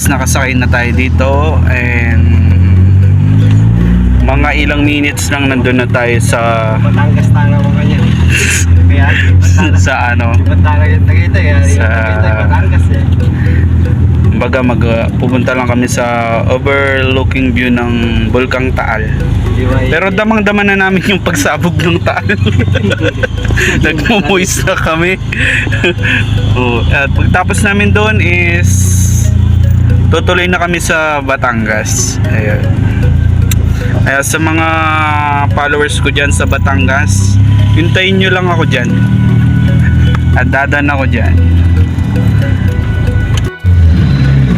nakasakay na tayo dito and mga ilang minutes lang nandun na tayo sa Batangas tanga mo ganyan. Kaya sa ano Batangas yung Tagaytay. Sa Batangas eh. baga pupunta lang kami sa overlooking view ng Bulkang Taal. Pero damang-dama na namin yung pagsabog ng Taal. Nagmumoist na kami. At pagtapos namin doon is tutuloy na kami sa Batangas. Ayun. Kaya sa mga followers ko dyan sa Batangas, hintayin nyo lang ako dyan. At dadan ako dyan.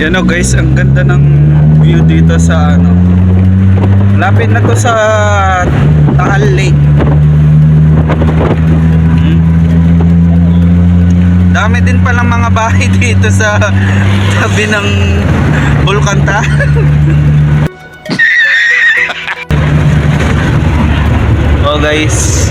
Yan o guys, ang ganda ng view dito sa ano. Lapit na to sa Taal Lake. Dami din palang mga bahay dito sa tabi ng Bulkang Taal. Oh guys,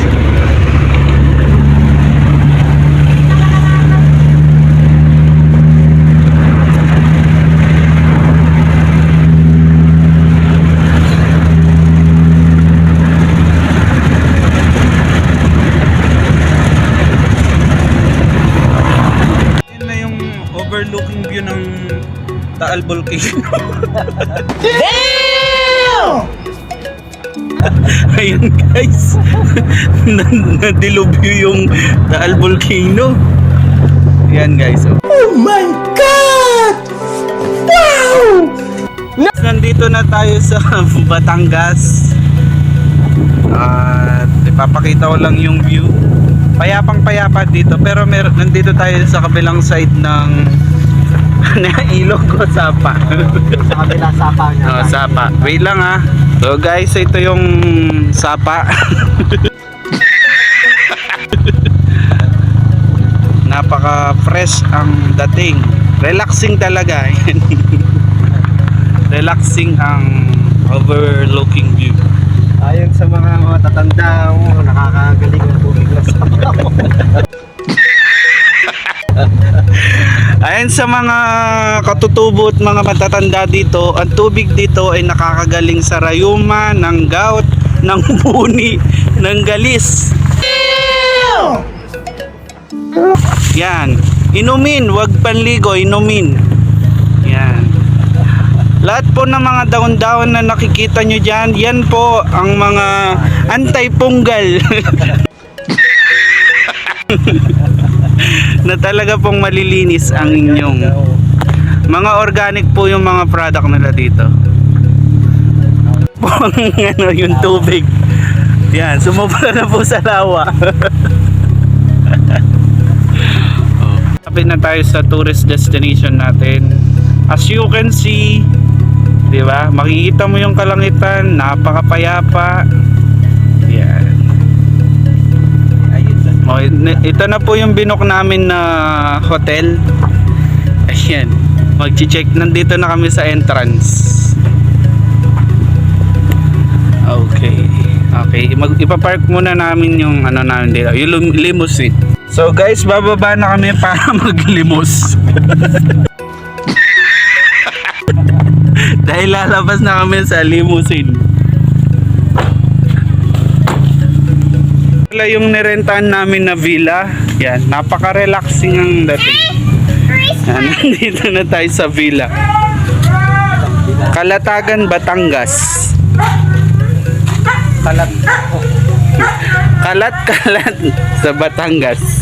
overlooking view ng Taal Volcano. Damn! Ayun guys, nadilubyo yung Taal Volcano. Yan guys. Oh my God! Wow! Nandito na tayo sa Batangas. At ipapakita ko lang yung view. Payapang payapa dito, pero nandito tayo sa kabilang side ng ilog o sapa. Sa kabila sapa niya. Oh, sapa. Wait lang ah. So guys, ito yung sapa. Napaka-fresh ang dating. Relaxing talaga. Relaxing ang overlooking view. Ayon sa mga matatanda mo, nakakagaling ang tubig na sapa mo. Ayon sa mga katutubo at mga matatanda dito, ang tubig dito ay nakakagaling sa rayuma, ng gout, ng buni, ng galis. Yan. Inumin, wag panligo, inumin. Yan. Lahat po ng mga daon-daon na nakikita nyo dyan, yan po ang mga anti-punggal. Na talaga pong malilinis ang inyong mga organic po yung mga product nila dito. Pong ano yung tubig. Yan, sumubra na po sa lawa. Kapit na tayo sa tourist destination natin. As you can see, di ba? Makikita mo yung kalangitan, napakapayapa. Yan. Oh, ito na po yung binok namin na hotel. Ayan, mag-check. Nandito na kami sa entrance. Okay. Ipapark muna namin yung ano namin dito, yung limousine. So guys, bababa na kami para maglimos. Dahil lalabas na kami sa limousine. Wala yung nirentahan namin na villa. Yan, napaka-relaxing ang dating. Yan, nandito na tayo sa villa. Kalatagan, Batangas. Kalat sa Batangas.